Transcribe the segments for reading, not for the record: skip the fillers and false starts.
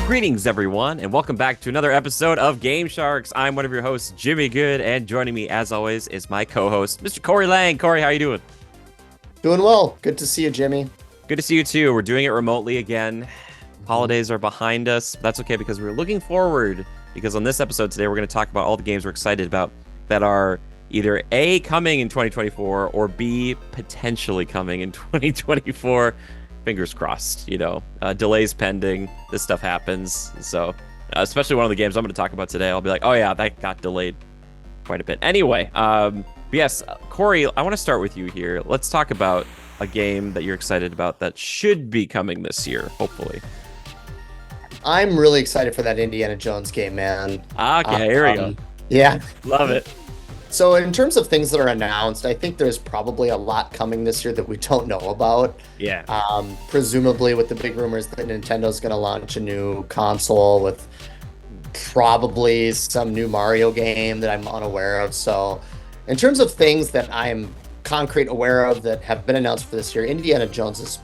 Greetings, everyone, and welcome back to another episode of Game Sharks. I'm one of your hosts, Jimmy Good, and joining me, as always, is my co-host, Mr. Cory Laing. Cory, how you doing? Doing well. Good to see you, Jimmy. Good to see you, too. We're doing it remotely again. Holidays are behind us. That's okay, because we're looking forward, because on this episode today, we're going to talk about all the games we're excited about that are either A, coming in 2024, or B, potentially coming in 2024. Fingers crossed, delays pending. This stuff happens. So, especially one of the games I'm going to talk about today, I'll be like, oh yeah, that got delayed quite a bit. Anyway, yes, Cory, I want to start with you here. Let's talk about a game that you're excited about that should be coming this year, hopefully. I'm really excited for that Indiana Jones game, man. Okay, here we go. Yeah. Love it. So in terms of things that are announced, I think there's probably a lot coming this year that we don't know about. Yeah. Presumably with the big rumors that Nintendo's going to launch a new console with probably some new Mario game that I'm unaware of. So in terms of things that I'm concrete aware of that have been announced for this year, Indiana Jones is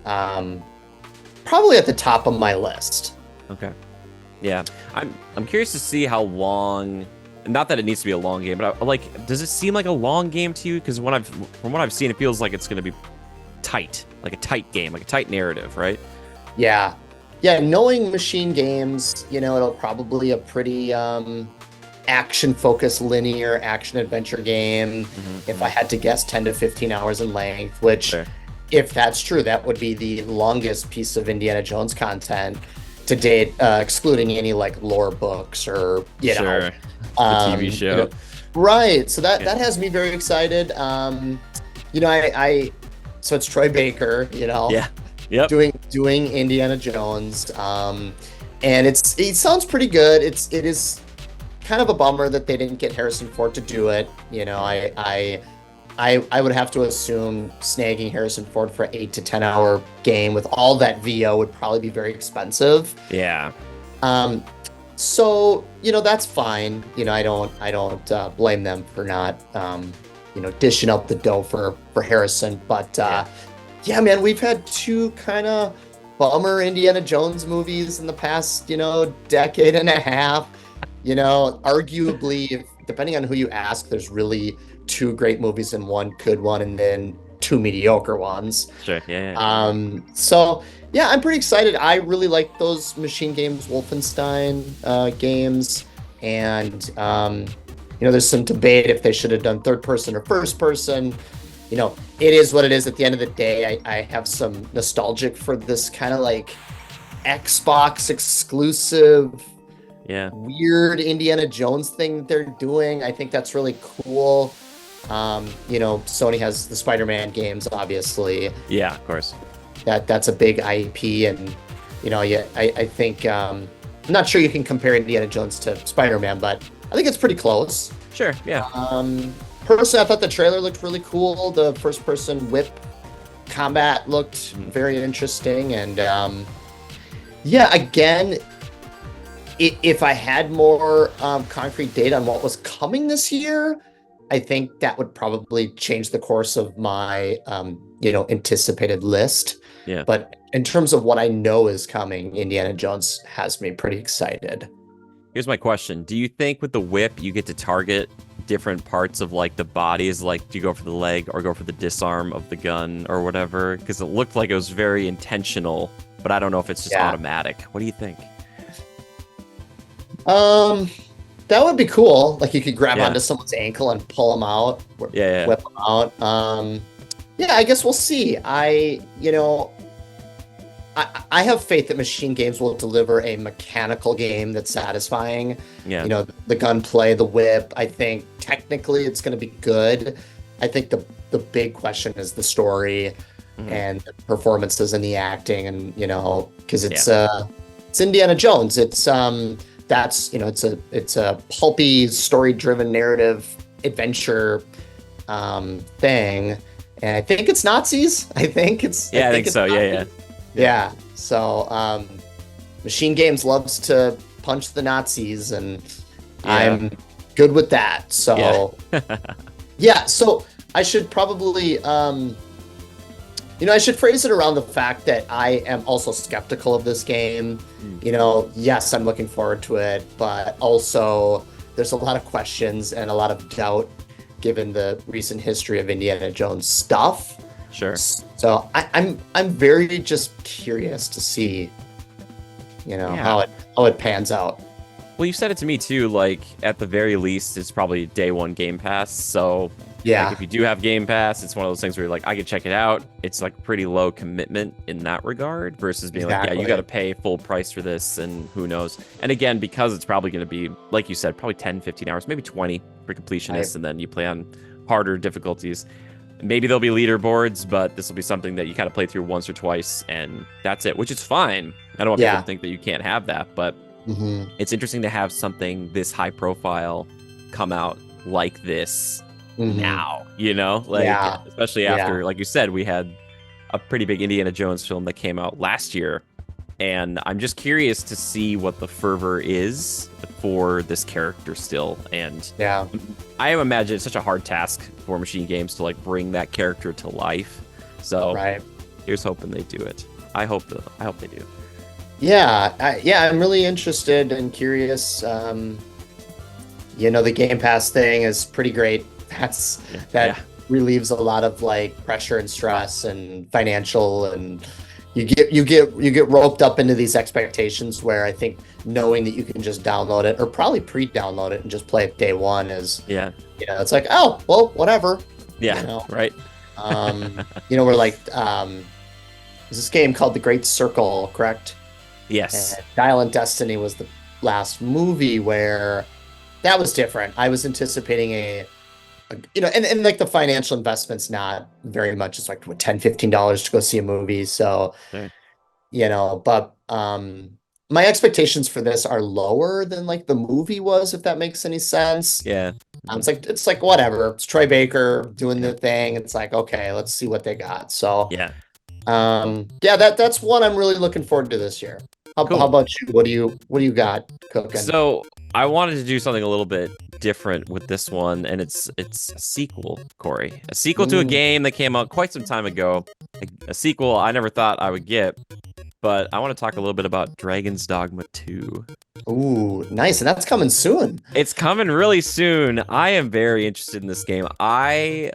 probably at the top of my list. Okay. Yeah. I'm curious to see how long. Not that it needs to be a long game, but does it seem like a long game to you? Because from what I've seen, it feels like it's going to be tight, like a tight game, like a tight narrative, right? Yeah. Knowing machine games, it'll probably a pretty action-focused, linear action-adventure game. Mm-hmm. If I had to guess, 10 to 15 hours in length, which, sure. If that's true, that would be the longest piece of Indiana Jones content to date, excluding any lore books or sure. The TV show. Right. So that has me very excited. So it's Troy Baker, Yeah. Yep. doing Indiana Jones. And it sounds pretty good. It is kind of a bummer that they didn't get Harrison Ford to do it. I would have to assume snagging Harrison Ford for an 8 to 10 hour game with all that VO would probably be very expensive. Yeah. So, that's fine. I don't blame them for not, dishing up the dough for Harrison. But, yeah, man, we've had two kind of bummer Indiana Jones movies in the past, decade and a half. Arguably, depending on who you ask, there's really two great movies and one good one, and then two mediocre ones. Sure, yeah. So, yeah, I'm pretty excited. I really like those machine games, Wolfenstein games, and there's some debate if they should have done third person or first person. It is what it is. At the end of the day, I have some nostalgic for this kind of Xbox exclusive, weird Indiana Jones thing they're doing. I think that's really cool. Sony has the Spider-Man games, obviously. Yeah, of course. That's a big IP, and I think I'm not sure you can compare Indiana Jones to Spider-Man, but I think it's pretty close. Sure, yeah. Personally, I thought the trailer looked really cool. The first-person whip combat looked very interesting, and again, if I had more concrete data on what was coming this year, I think that would probably change the course of my, anticipated list. Yeah. But in terms of what I know is coming, Indiana Jones has me pretty excited. Here's my question. Do you think with the whip, you get to target different parts of the bodies? Do you go for the leg or go for the disarm of the gun or whatever? Because it looked like it was very intentional, but I don't know if it's just automatic. What do you think? That would be cool. You could grab onto someone's ankle and pull them out, whip them out. I guess we'll see. I have faith that machine games will deliver a mechanical game that's satisfying. Yeah. The gunplay, the whip. I think technically it's going to be good. I think the big question is the story and the performances and the acting, and because it's Indiana Jones. It's it's a pulpy, story-driven narrative adventure thing, and I think it's Nazis. I think so. Nazis. Yeah. So Machine Games loves to punch the Nazis, and I'm good with that. So yeah, so I should probably I should phrase it around the fact that I am also skeptical of this game. Yes, I'm looking forward to it, but also there's a lot of questions and a lot of doubt given the recent history of Indiana Jones stuff. Sure. So I'm very just curious to see, how it pans out. Well, you said it to me too. Like at the very least, it's probably day one Game Pass. So yeah, like, if you do have Game Pass, it's one of those things where you're like, I could check it out. It's like pretty low commitment in that regard versus being like, yeah, you got to pay full price for this and who knows. And again, because it's probably going to be, like you said, probably 10, 15 hours, maybe 20 for completionists. And then you play on harder difficulties. Maybe there'll be leaderboards, but this will be something that you kind of play through once or twice and that's it, which is fine. I don't want people to think that you can't have that, but it's interesting to have something this high profile come out like this now, especially after, like you said, we had a pretty big Indiana Jones film that came out last year. And I'm just curious to see what the fervor is for this character still. And I imagine it's such a hard task for Machine Games to like bring that character to life. So here's hoping they do it. I hope they do. Yeah, I'm really interested and curious. The Game Pass thing is pretty great. That relieves a lot of like pressure and stress and financial, and you get roped up into these expectations where I think knowing that you can just download it or probably pre-download it and just play it day one is it's like, oh well, whatever. Right. We're like there's this game called The Great Circle, correct? Yes. And Dial and Destiny was the last movie where that was different. I was anticipating and like the financial investment's not very much. It's like $10-15 to go see a movie. So, but my expectations for this are lower than like the movie was, if that makes any sense. Yeah. It's like whatever. It's Troy Baker doing the thing. It's like, okay, let's see what they got. So that's one I'm really looking forward to this year. How about you? What do you got cooking? So I wanted to do something a little bit different with this one, and it's a sequel, Corey. A sequel to a game that came out quite some time ago. A sequel I never thought I would get, but I want to talk a little bit about Dragon's Dogma 2. Ooh, nice. And that's coming soon. It's coming really soon. I am very interested in this game. I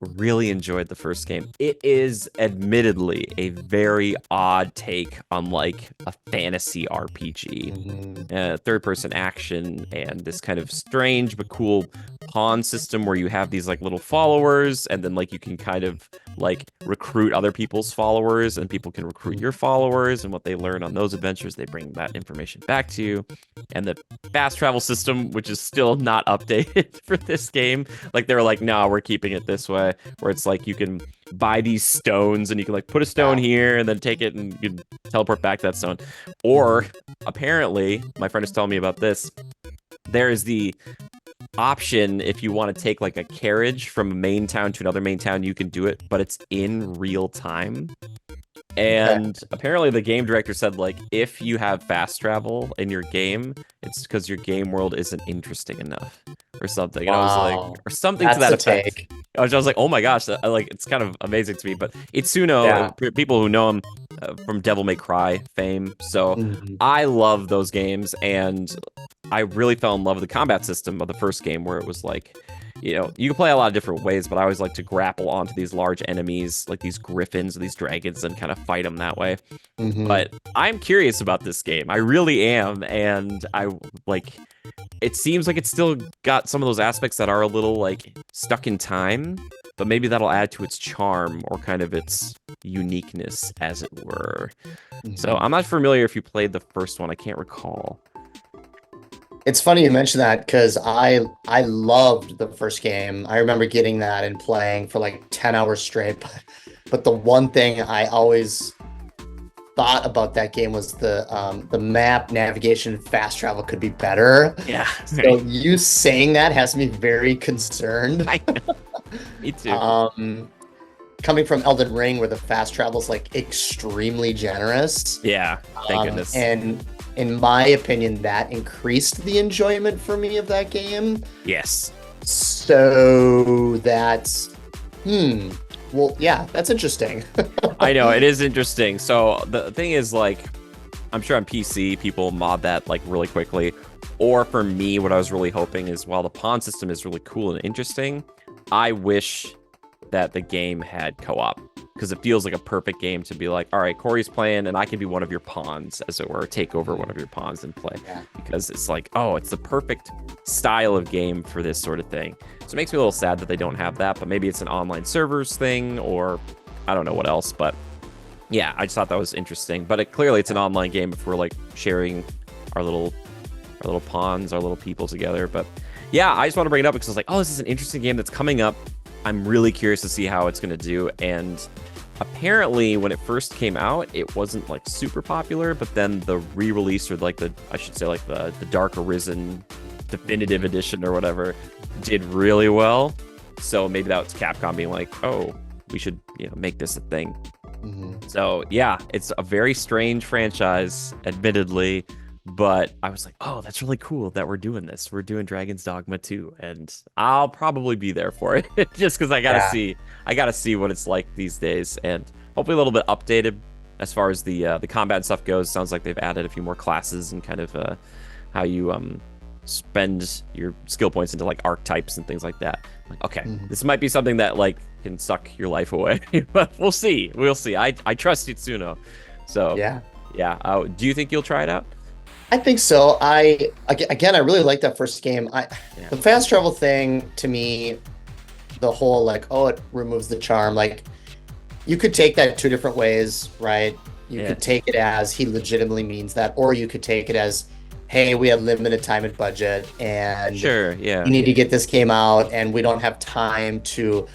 really enjoyed the first game. It is admittedly a very odd take on like a fantasy RPG, third-person action, and this kind of strange but cool pawn system where you have these like little followers, and then like you can kind of like recruit other people's followers, and people can recruit your followers, and what they learn on those adventures, they bring that information back to you. And the fast travel system, which is still not updated for this game, like they were like, no, we're keeping it this way, where it's like you can buy these stones and you can like put a stone here and then take it and you can teleport back that stone. Or apparently, my friend is telling me about this, there is the option if you want to take like a carriage from a main town to another main town, you can do it, but it's in real time. And apparently the game director said, like, if you have fast travel in your game, it's because your game world isn't interesting enough or something. And I was like, or something to that effect. I was like, oh my gosh, it's kind of amazing to me. But Itsuno, people who know him from Devil May Cry fame. So I love those games. And I really fell in love with the combat system of the first game, where it was like, you can play a lot of different ways, but I always like to grapple onto these large enemies, like these griffins or these dragons, and kind of fight them that way. But I'm curious about this game. I really am. And it seems like it's still got some of those aspects that are a little like stuck in time, but maybe that'll add to its charm or kind of its uniqueness, as it were. So I'm not familiar if you played the first one. I can't recall. It's funny you mentioned that because I loved the first game. I remember getting that and playing for like 10 hours straight. But the one thing I always thought about that game was the map navigation and fast travel could be better. Yeah. So you saying that has me very concerned. I know. Me too. Coming from Elden Ring, where the fast travel is like extremely generous. Yeah. Thank goodness. And in my opinion, that increased the enjoyment for me of that game. Yes. So that's, well, yeah, that's interesting. I know, it is interesting. So the thing is, like, I'm sure on PC, people mod that, like, really quickly. Or for me, what I was really hoping is, while the pawn system is really cool and interesting, I wish that the game had co-op. Because it feels like a perfect game to be like, all right, Cory's playing, and I can be one of your pawns, as it were, take over one of your pawns and play. Yeah. Because it's like, oh, it's the perfect style of game for this sort of thing. So it makes me a little sad that they don't have that, but maybe it's an online servers thing, or I don't know what else, but yeah, I just thought that was interesting. But clearly it's an online game if we're like sharing our little pawns, our little people together. But yeah, I just want to bring it up because I was like, oh, this is an interesting game that's coming up. I'm really curious to see how it's going to do. And apparently when it first came out, it wasn't like super popular, but then the re-release, or like the Dark Arisen definitive edition or whatever, did really well. So maybe that was Capcom being like, oh, we should, make this a thing. So yeah, it's a very strange franchise, admittedly, but I was like, oh, that's really cool that we're doing this. We're doing Dragon's Dogma 2, and I'll probably be there for it just because I gotta see what it's like these days, and hopefully a little bit updated as far as the combat and stuff goes. Sounds like they've added a few more classes and kind of how you spend your skill points into like archetypes and things like that. Like, okay, this might be something that like can suck your life away, but we'll see. I trust Itsuno, so yeah. Do you think you'll try it out? I think so. I really like that first game. The fast travel thing, to me, the whole like, oh, it removes the charm. Like, you could take that two different ways, right? You could take it as he legitimately means that, or you could take it as, hey, we have limited time and budget, and we need to get this game out, and we don't have time to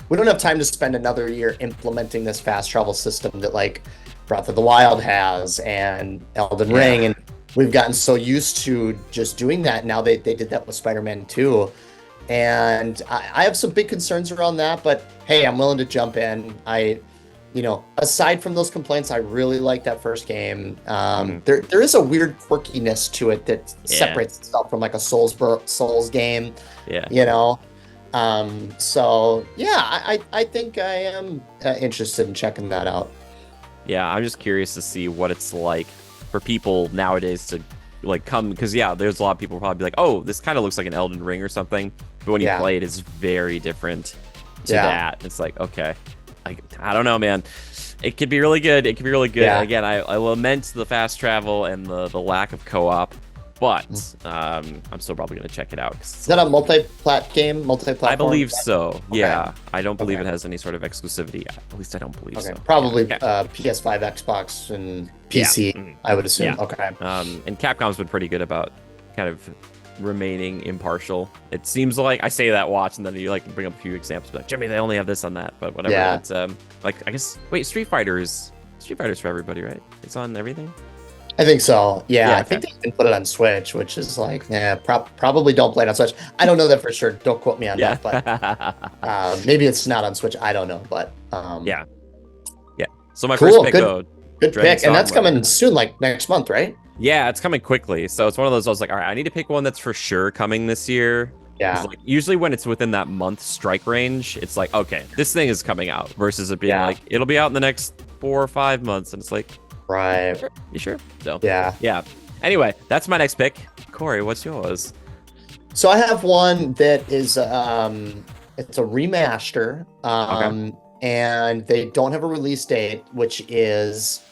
spend another year implementing this fast travel system that like Breath of the Wild has and Elden Ring, and we've gotten so used to just doing that. Now they did that with Spider-Man 2. And I have some big concerns around that, but hey, I'm willing to jump in. Aside from those complaints, I really like that first game. There is a weird quirkiness to it that separates itself from like a Souls game. So yeah, I think I am interested in checking that out. Yeah, I'm just curious to see what it's like for people nowadays to like come, because there's a lot of people probably be like, oh, this kind of looks like an Elden Ring or something, but when you play it, it's very different to that. It's like, okay, I don't know, man. It could be really good. Again, I lament the fast travel and the lack of co-op, but I'm still probably going to check it out. Is that a multi-platform? I believe so. Okay. Yeah, I don't believe it has any sort of exclusivity. At least I don't believe so. Probably PS5, Xbox, and PC. I would assume. Yeah. Okay. And Capcom's been pretty good about kind of remaining impartial. It seems like I say that watch, and then you like bring up a few examples, like Jimmy, they only have this on that, but whatever. Yeah. It's like, I guess, Street Fighter's for everybody, right? It's on everything. I think so. Yeah, I think they can put it on Switch, which is like, probably don't play it on Switch. I don't know that for sure. Don't quote me on that, but maybe it's not on Switch. I don't know, but yeah. So my first pick, though, good pick, and that's coming soon, like next month, right? Yeah, it's coming quickly. So it's one of those. I was like, all right, I need to pick one that's for sure coming this year. Yeah. Like, usually when it's within that month strike range, it's like, okay, this thing is coming out, versus it being like, it'll be out in the next 4 or 5 months, and it's like, right. You sure? So yeah. Anyway, that's my next pick. Cory, what's yours? So I have one that is it's a remaster. And they don't have a release date, which is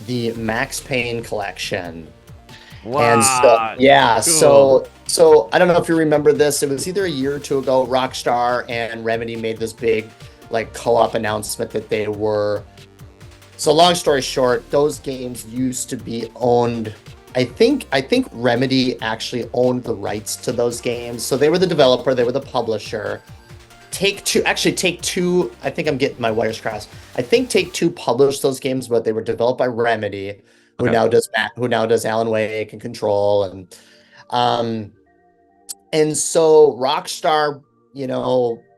the Max Payne collection. Wow. And so, cool. So I don't know if you remember this. It was either a year or two ago, Rockstar and Remedy made this big like co-op announcement that they were. So long story short, those games used to be owned. I think Remedy actually owned the rights to those games. So they were the developer, they were the publisher. Take-Two, I think I'm getting my wires crossed. I think Take-Two published those games, but they were developed by Remedy, who now does Alan Wake and Control, and so Rockstar,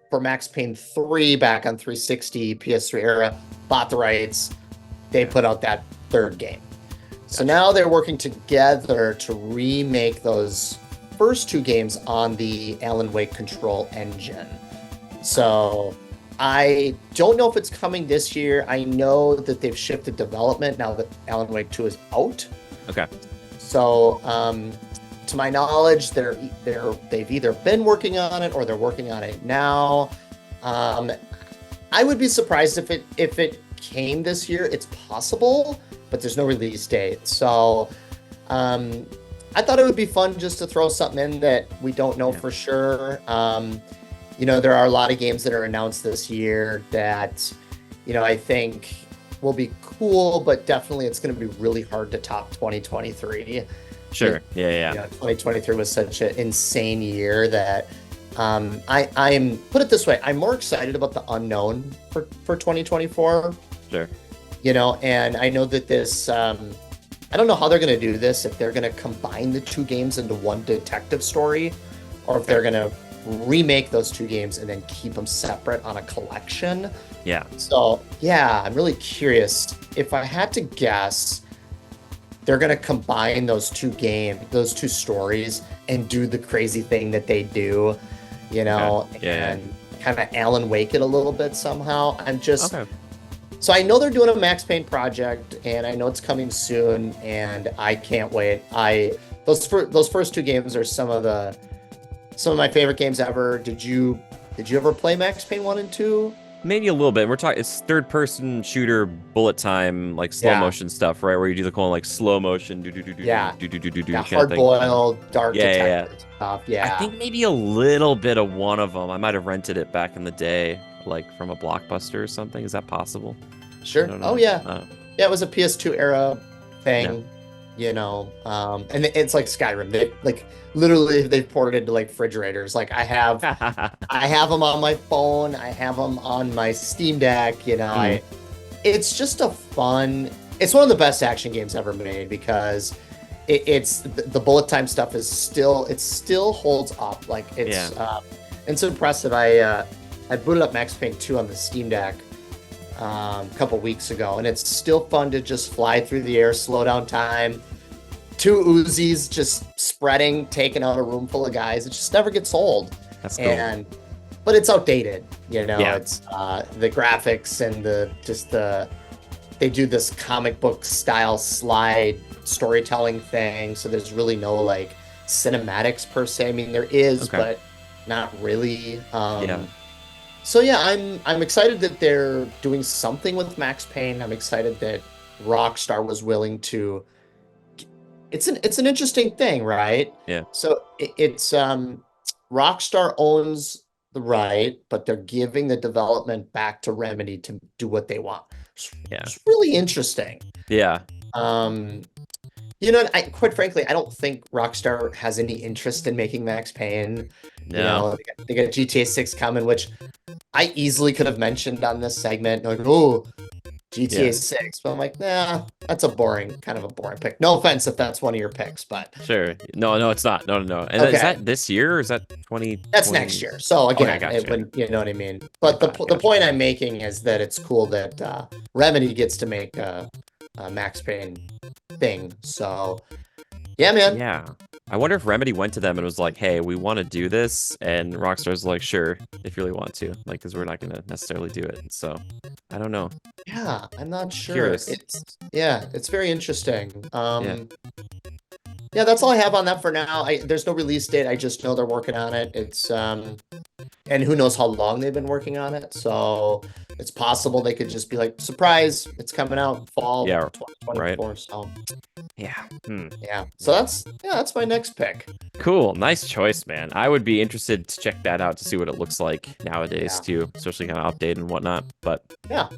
for Max Payne 3 back on 360 PS3 era, bought the rights. They put out that third game. So now they're working together to remake those first two games on the Alan Wake control engine. So I don't know if it's coming this year. I know that they've shifted development now that Alan Wake 2 is out. Okay. So to my knowledge, they've either been working on it or they're working on it now. I would be surprised if it came this year. It's possible, but there's no release date. So I thought it would be fun just to throw something in that we don't know for sure. There are a lot of games that are announced this year that, I think will be cool, but definitely it's going to be really hard to top 2023. Sure. Yeah. 2023 was such an insane year that I'm put it this way, I'm more excited about the unknown for 2024. Sure. And I know that this, I don't know how they're going to do this, if they're going to combine the two games into one detective story, or if they're going to remake those two games and then keep them separate on a collection. Yeah. So, I'm really curious. If I had to guess, they're going to combine those two stories and do the crazy thing that they do, and kind of Alan Wake it a little bit somehow. So I know they're doing a Max Payne project, and I know it's coming soon, and I can't wait. Those first two games are some of my favorite games ever. Did you ever play Max Payne 1 and 2? Maybe a little bit. We're talking, it's third-person shooter, bullet time, like slow motion stuff, right? Where you do the cool like slow motion, hard-boiled, dark detective stuff. Yeah, I think maybe a little bit of one of them. I might have rented it back in the day, like from a Blockbuster or something. Is that possible? Sure. Oh yeah, yeah. It was a PS2 era thing. And it's like Skyrim. They they've ported it to like refrigerators. Like I have them on my phone. I have them on my Steam Deck. It's just it's one of the best action games ever made because it's the bullet time stuff is still holds up. Like it's impressive. I booted up Max Payne 2 on the Steam Deck a couple weeks ago, and it's still fun to just fly through the air, slow down time. Two Uzis just spreading, taking out a room full of guys. It just never gets old. That's cool. But it's outdated, It's the graphics and they do this comic book style slide storytelling thing. So there's really no like cinematics per se. I mean, there is, but not really. So I'm excited that they're doing something with Max Payne. I'm excited that Rockstar was willing to. It's an interesting thing, right? Yeah. So it's Rockstar owns the right, but they're giving the development back to Remedy to do what they want. It's really interesting. Yeah. Quite frankly, I don't think Rockstar has any interest in making Max Payne. No. They got GTA 6 coming, which I easily could have mentioned on this segment. Like, oh, GTA 6. But I'm like, nah, that's a boring pick. No offense if that's one of your picks, but. Sure. No, it's not. No. And is that this year or is that 2020? That's next year. So again, you know what I mean? But the point I'm making is that it's cool that Remedy gets to make a Max Payne thing. So, yeah, man. Yeah. I wonder if Remedy went to them and was like, hey, we want to do this. And Rockstar's like, sure, if you really want to. Like, because we're not going to necessarily do it. So, I don't know. Yeah, I'm not sure. Curious. It's very interesting. Yeah, that's all I have on that for now. There's no release date. I just know they're working on it. It's and who knows how long they've been working on it. So it's possible they could just be like, surprise, it's coming out fall 2024. Right. So yeah. So that's my next pick. Cool. Nice choice, man. I would be interested to check that out to see what it looks like nowadays too, especially kind of update and whatnot. But yeah.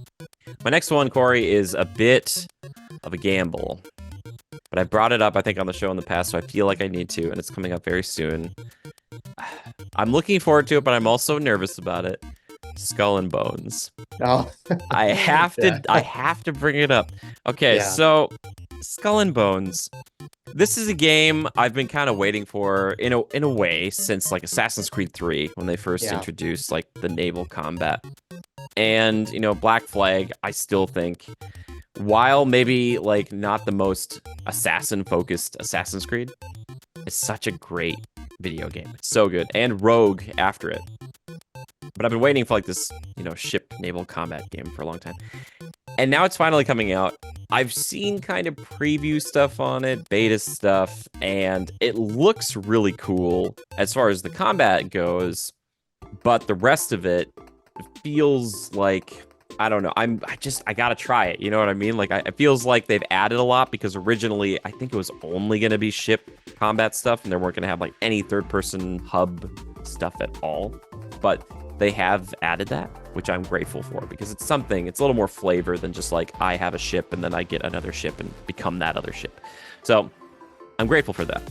My next one, Corey, is a bit of a gamble. But I brought it up, I think, on the show in the past, so I feel like I need to, and it's coming up very soon. I'm looking forward to it, but I'm also nervous about it. Skull and Bones. Oh. I have to bring it up. Okay, so Skull and Bones. This is a game I've been kind of waiting for in a way since like Assassin's Creed 3 when they first introduced like the naval combat. And, Black Flag, I still think while maybe like not the most assassin focused Assassin's Creed, it's such a great video game. It's so good. And Rogue after it. But I've been waiting for like this, ship naval combat game for a long time. And now it's finally coming out. I've seen kind of preview stuff on it, beta stuff, and it looks really cool as far as the combat goes. But the rest of it feels like, I don't know. I gotta try it. You know what I mean? Like, it feels like they've added a lot because originally I think it was only gonna be ship combat stuff, and they weren't gonna have like any third-person hub stuff at all. But they have added that, which I'm grateful for because it's a little more flavor than just like I have a ship and then I get another ship and become that other ship. So I'm grateful for that.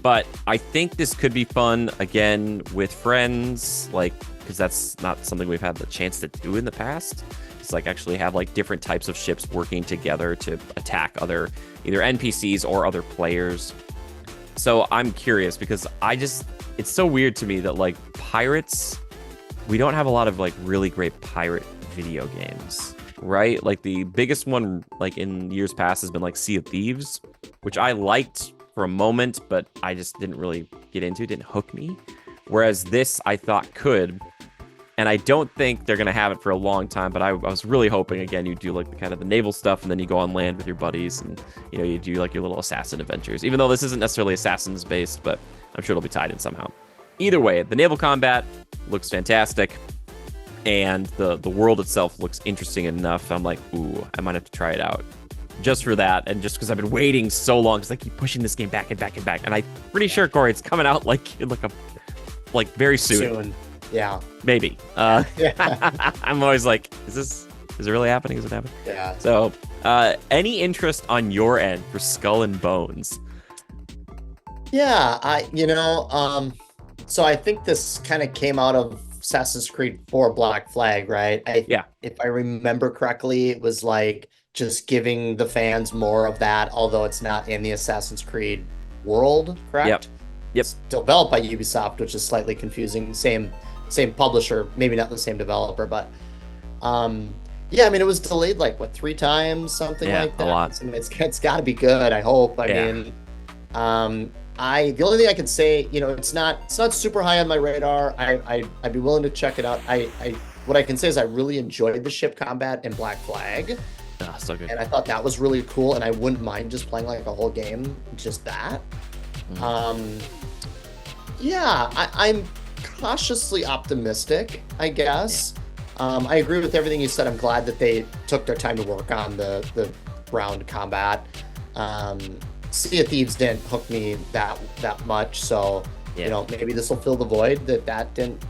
But I think this could be fun again with friends, like, because that's not something we've had the chance to do in the past. It's like actually have like different types of ships working together to attack other either NPCs or other players. So I'm curious because it's so weird to me that like pirates, we don't have a lot of like really great pirate video games, right? Like the biggest one like in years past has been like Sea of Thieves, which I liked for a moment, but I just didn't really get into, didn't hook me. Whereas this I thought could, and I don't think they're going to have it for a long time, but I was really hoping, again, you do like the kind of the naval stuff and then you go on land with your buddies and, you do like your little assassin adventures, even though this isn't necessarily Assassin's based, but I'm sure it'll be tied in somehow. Either way, the naval combat looks fantastic, and the world itself looks interesting enough. I'm like, ooh, I might have to try it out just for that, and just because I've been waiting so long, because I keep pushing this game back and back and back, and I'm pretty sure, Cory, it's coming out like very soon. Yeah, maybe. I'm always like, is it really happening? Is it happening? Yeah. So, any interest on your end for Skull and Bones? Yeah, so I think this kind of came out of Assassin's Creed 4 Black Flag, right? If I remember correctly, it was like just giving the fans more of that, although it's not in the Assassin's Creed world, correct? Yep. It's developed by Ubisoft, which is slightly confusing. Same publisher, maybe not the same developer, but yeah, I mean, it was delayed like 3 times, something like that. A lot. I mean, it's got to be good, I hope. I mean, the only thing I can say, it's not super high on my radar. I'd be willing to check it out. What I can say is I really enjoyed the ship combat in Black Flag. So good. And I thought that was really cool, and I wouldn't mind just playing like a whole game, just that. I'm cautiously optimistic, I guess. I agree with everything you said. I'm glad that they took their time to work on the ground combat. Sea of Thieves didn't hook me that much, so maybe this will fill the void that didn't.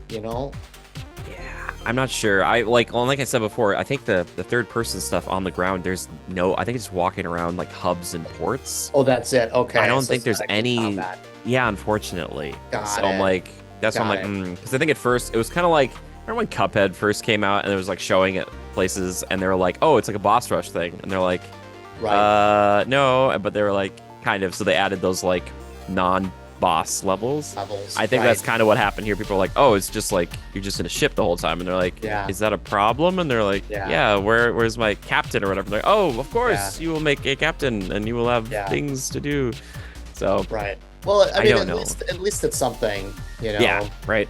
Yeah, I'm not sure. Like I said before, I think the third person stuff on the ground, I think it's walking around like hubs and ports. Oh, that's it. Okay. I don't think there's any combat. Yeah, unfortunately. I'm like, that's why I'm like, because I think at first it was kind of like, remember when Cuphead first came out and it was like showing it places and they were like, oh, it's like a boss rush thing, and they're like, no, but they were like kind of, so they added those like non-boss levels. I think that's kind of what happened here. People are like, oh, it's just like you're just in a ship the whole time, and they're like, is that a problem? And they're like, where's my captain or whatever? They're like, oh, of course you will make a captain and you will have things to do. So well, I mean, at least it's something, Yeah, right.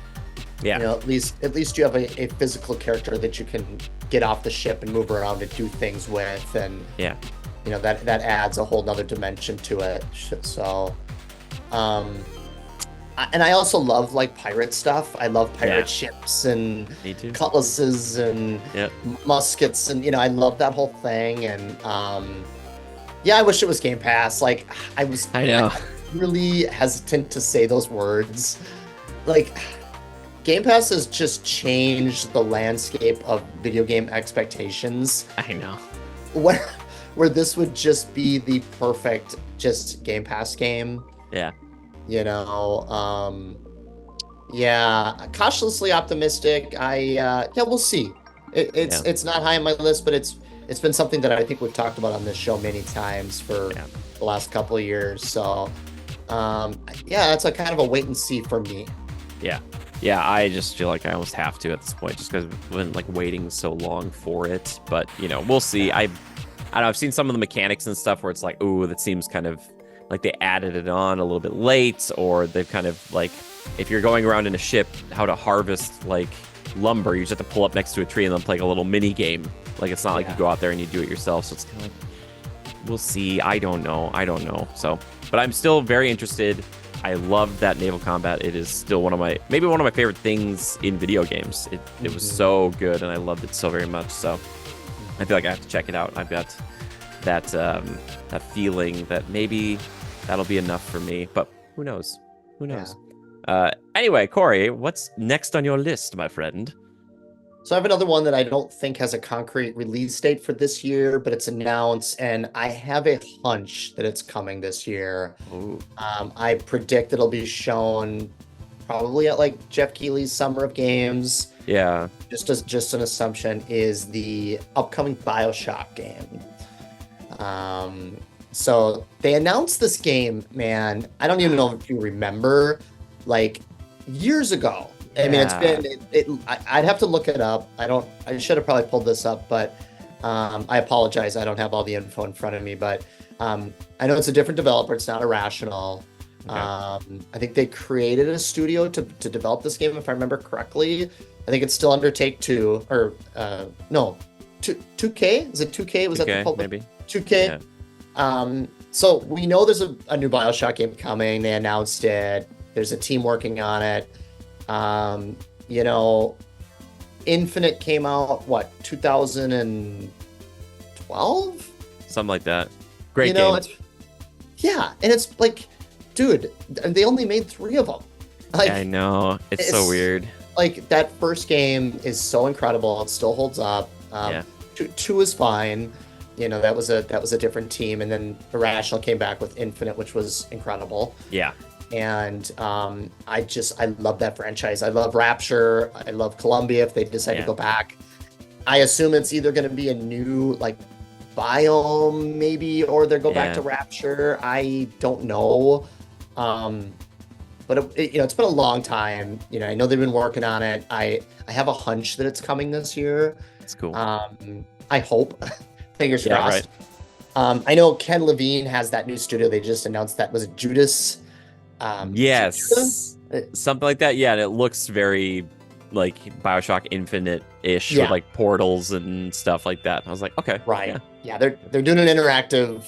Yeah. At least you have a physical character that you can get off the ship and move around and do things with, and that adds a whole nother dimension to it. So, and I also love like pirate stuff. I love pirate ships and cutlasses and muskets, and I love that whole thing. And I wish it was Game Pass. Like I know. Really hesitant to say those words. Like, Game Pass has just changed the landscape of video game expectations. I know. Where this would just be the perfect just Game Pass game. Yeah. Cautiously optimistic. We'll see. It's not high on my list, but it's been something that I think we've talked about on this show many times for the last couple of years. So, that's a kind of a wait and see for me. Yeah. Yeah, I just feel like I almost have to at this point, just because I've been like waiting so long for it. But we'll see. I don't know. I've seen some of the mechanics and stuff where it's like, ooh, that seems kind of like they added it on a little bit late, or they've kind of like, if you're going around in a ship, how to harvest like lumber, you just have to pull up next to a tree and then play like a little mini game. Like it's not like you go out there and you do it yourself. So it's kind of like, we'll see. I don't know. So, but I'm still very interested. I love that naval combat. It is still maybe one of my favorite things in video games. It was so good, and I loved it so very much. So I feel like I have to check it out. I've got that feeling that maybe that'll be enough for me, but who knows? Who knows? Anyway, Cory, what's next on your list, my friend? So I have another one that I don't think has a concrete release date for this year, but it's announced, and I have a hunch that it's coming this year. Ooh. I predict it'll be shown probably at like Jeff Keighley's Summer of Games. Yeah. Just an assumption is the upcoming BioShock game. So they announced this game, man. I don't even know if you remember, like years ago. I mean, it's been. I'd have to look it up. I should have probably pulled this up, but I apologize. I don't have all the info in front of me. But I know it's a different developer. It's not Irrational. Okay. I think they created a studio to develop this game, if I remember correctly. I think it's still under Take Two, or no, 2K. Is it 2K? Was 2K, that the public? maybe 2K. Yeah. So we know there's a new BioShock game coming. They announced it. There's a team working on it. Infinite came out, what, 2012? Something like that. Great game. And it's like, dude, they only made 3 of them. Like, I know. It's so weird. Like, that first game is so incredible. It still holds up. Two is fine. That was a different team, and then Irrational came back with Infinite, which was incredible. Yeah. And I love that franchise. I love Rapture. I love Columbia if they decide to go back. I assume it's either going to be a new like biome maybe, or they go back to Rapture. I don't know. But it's been a long time. I know they've been working on it. I have a hunch that it's coming this year. It's cool. I hope. Fingers crossed. Right. I know Ken Levine has that new studio. They just announced that. Was it Judas? Yes, something like that. Yeah, and it looks very like BioShock Infinite-ish with like portals and stuff like that. I was like, okay, right. Yeah, they're doing an interactive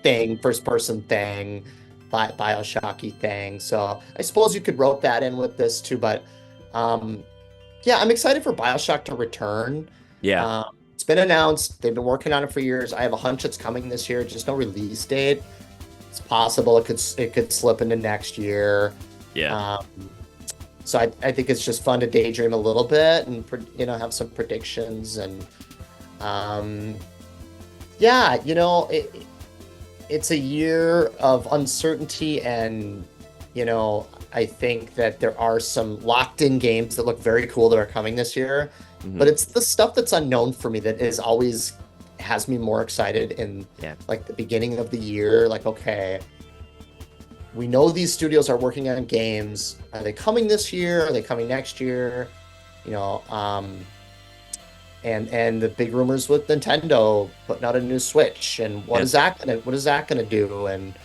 thing, first-person thing, BioShocky thing. So I suppose you could rope that in with this too. But I'm excited for BioShock to return. Yeah. It's been announced. They've been working on it for years. I have a hunch it's coming this year. Just no release date. It's possible it could slip into next year. Yeah. So I think it's just fun to daydream a little bit and have some predictions and it's a year of uncertainty, and I think that there are some locked in games that look very cool that are coming this year. Mm-hmm. But it's the stuff that's unknown for me that is always has me more excited in like the beginning of the year. Like, okay, we know these studios are working on games. Are they coming this year? Are they coming next year? And the big rumors with Nintendo putting out a new Switch, and what is that gonna do? And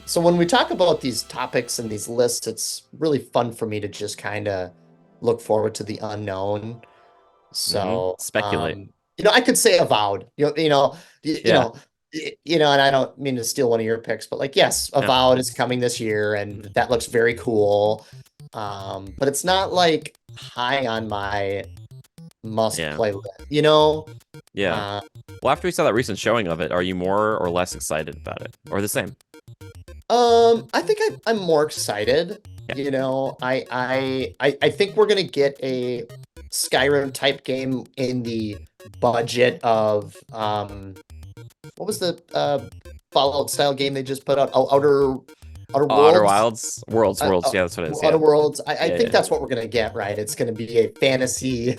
so when we talk about these topics and these lists, it's really fun for me to just kind of look forward to the unknown. So speculate. I could say Avowed, and I don't mean to steal one of your picks, but like, yes, Avowed is coming this year, and that looks very cool. But it's not like high on my must-play list, Yeah. Well, after we saw that recent showing of it, are you more or less excited about it, or the same? I think I'm more excited. I think we're gonna get a Skyrim type game in the budget of what was the Fallout style game they just put out? Outer Worlds? Worlds. Yeah, that's what it is. Outer Worlds. I think that's what we're gonna get. Right? It's gonna be a fantasy.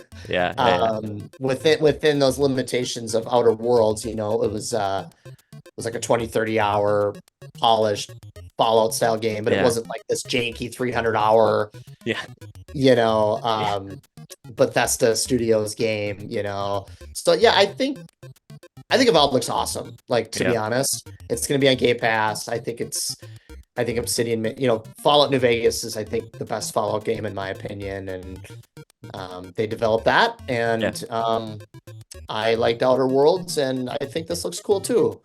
Within those limitations of Outer Worlds, it was like a 20-30 hour polished Fallout style game, but it wasn't like this janky 300-hour, Yeah. you know, Bethesda Studios game, you know. So yeah, I think Evolve looks awesome. Like, to be honest, it's going to be on Game Pass. I think Obsidian, you know, Fallout New Vegas is, I think, the best Fallout game in my opinion, and they developed that, and I liked Outer Worlds, and I think this looks cool too.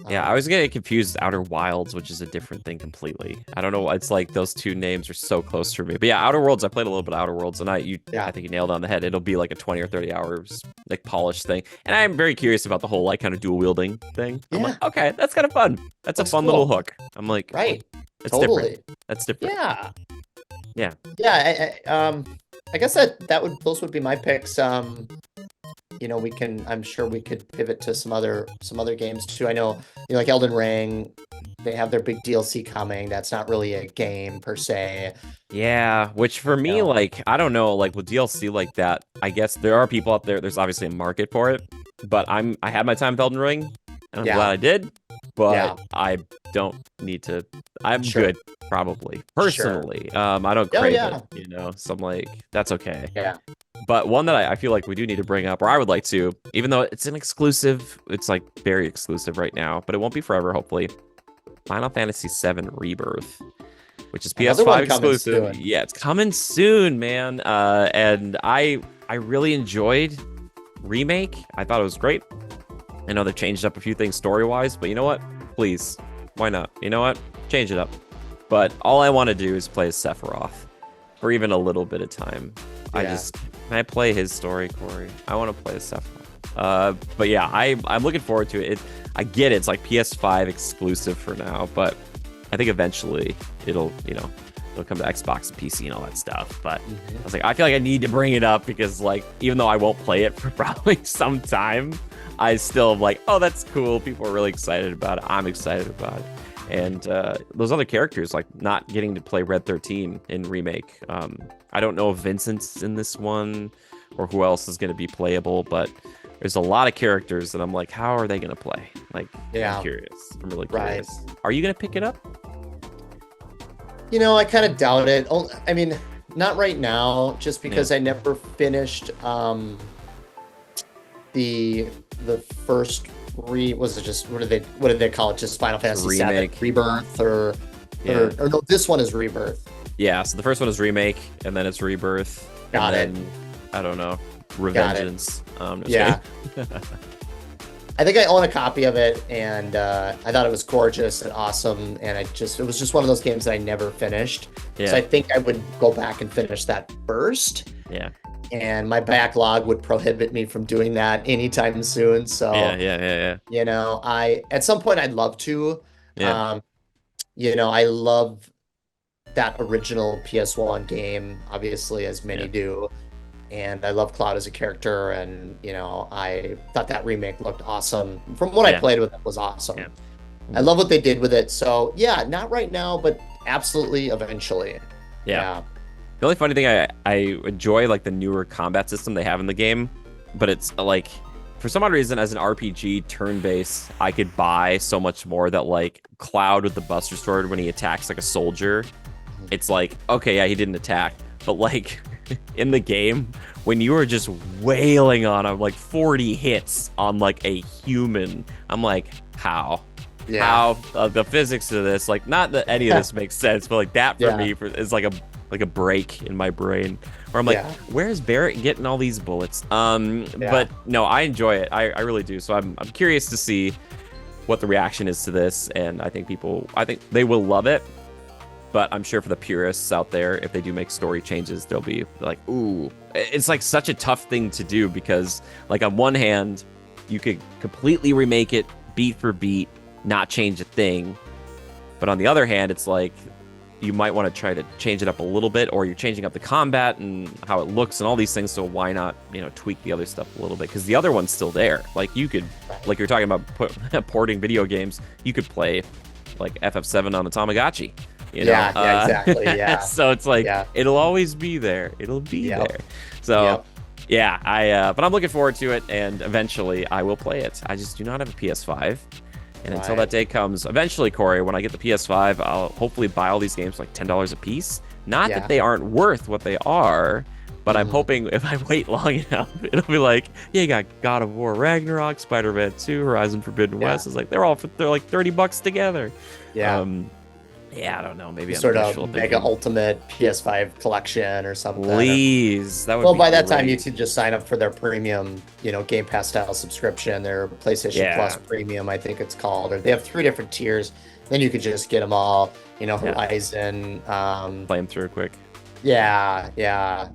Yeah, I was getting confused with Outer Wilds, which is a different thing completely. I don't know. It's like those two names are so close for me. But yeah, Outer Worlds, I played a little bit of Outer Worlds, and I think you nailed it on the head. It'll be like a 20 or 30 hours like polished thing. And I'm very curious about the whole like kind of dual wielding thing. I'm like, okay, that's kind of fun. That's a fun little hook. I'm like, right. It's totally different. That's different. Yeah. Yeah. Yeah. I guess those would be my picks. You know, I'm sure we could pivot to some other games too. I know, you know, like Elden Ring, they have their big DLC coming. That's not really a game per se. Yeah, which for me, like, I don't know, like with DLC like that, I guess there are people out there, there's obviously a market for it, but I had my time with Elden Ring, and I'm glad I did, but I don't need to. I'm good, probably, personally. I don't crave it, you know, so I'm like, that's okay. Yeah. But one that I feel like we do need to bring up, or I would like to, even though it's an exclusive, it's like very exclusive right now, but it won't be forever, hopefully. Final Fantasy VII Rebirth, which is PS5 exclusive. Yeah, it's coming soon, man. And I really enjoyed Remake. I thought it was great. I know they've changed up a few things story-wise, but you know what? Please, why not? You know what? Change it up. But all I want to do is play as Sephiroth for even a little bit of time. Can I play his story, Corey? I want to play as Sephiroth. But yeah, I'm looking forward to it. I get it. It's like PS5 exclusive for now, but I think eventually it'll come to Xbox and PC and all that stuff. But I was like, I feel like I need to bring it up because, like, even though I won't play it for probably some time, I still am like, oh, that's cool. People are really excited about it. I'm excited about it. And those other characters, like not getting to play Red 13 in Remake. I don't know if Vincent's in this one or who else is going to be playable, but there's a lot of characters that I'm like, how are they going to play? Like, I'm curious. I'm really curious. Right. Are you going to pick it up? You know, I kind of doubt it. I mean, not right now, just because I never finished the first what did they call it? Just Final Fantasy VII Rebirth or no, this one is Rebirth. Yeah, so the first one is Remake, and then it's Rebirth. Got it. I don't know. Revengeance. Yeah. I think I own a copy of it, and I thought it was gorgeous and awesome, and it was just one of those games that I never finished. Yeah. So I think I would go back and finish that first. Yeah. And my backlog would prohibit me from doing that anytime soon. So yeah. You know, at some point I'd love to. Yeah. You know, I love that original PS1 game, obviously, as many do. And I love Cloud as a character, and you know, I thought that remake looked awesome. From what I played with it was awesome. Yeah. I love what they did with it. So yeah, not right now, but absolutely eventually. Yeah. The only funny thing I enjoy like the newer combat system they have in the game, but it's like for some odd reason as an RPG turn-based, I could buy so much more that like Cloud with the Buster Sword when he attacks like a soldier, it's like, okay, yeah, he didn't attack, but like in the game when you were just wailing on him like 40 hits on like a human, I'm like, how the physics of this, like not that any of this makes sense, but like that for me is like a break in my brain where I'm like, where's Barrett getting all these bullets? But no, I enjoy it. I really do. So I'm curious to see what the reaction is to this, and I think they will love it. But I'm sure for the purists out there, if they do make story changes, they'll be like, ooh. It's like such a tough thing to do because, like, on one hand, you could completely remake it beat for beat, not change a thing. But on the other hand, it's like you might want to try to change it up a little bit, or you're changing up the combat and how it looks and all these things. So why not, tweak the other stuff a little bit? Because the other one's still there. Like you could, like you're talking about porting video games, you could play like FF7 on a Tamagotchi. Yeah, exactly. Yeah. So it's like it'll always be there. It'll be there. So but I'm looking forward to it, and eventually I will play it. I just do not have a PS5, And until that day comes, eventually, Corey, when I get the PS5, I'll hopefully buy all these games for like $10 a piece. Not that they aren't worth what they are, but I'm hoping if I wait long enough, it'll be like, yeah, you got God of War Ragnarok, Spider-Man 2, Horizon Forbidden West. It's like they're like $30 together. Yeah. Yeah, I don't know. Maybe sort of mega ultimate PS5 collection or something. Please, that would. Well, be by that great. time you could just sign up for their premium, Game Pass style subscription, their PlayStation Plus Premium, I think it's called, or they have 3 different tiers. Then you could just get them all. Horizon. Play them through quick. Yeah.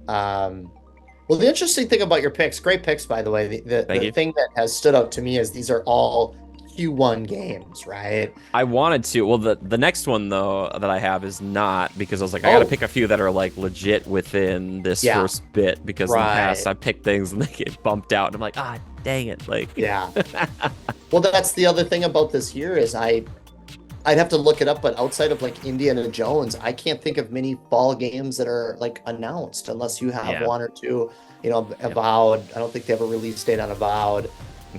Well, the interesting thing about your picks, great picks, by the way. The thing that has stood out to me is these are all Q1 games, right? I wanted to. Well, the next one though that I have is not, because I was like, I got to pick a few that are like legit within this first bit, because in the past I picked things and they get bumped out, and I'm like, dang it, like. Yeah. Well, that's the other thing about this year is I'd have to look it up, but outside of like Indiana Jones, I can't think of many fall games that are like announced, unless you have 1 or 2. Avowed. I don't think they have a release date on Avowed.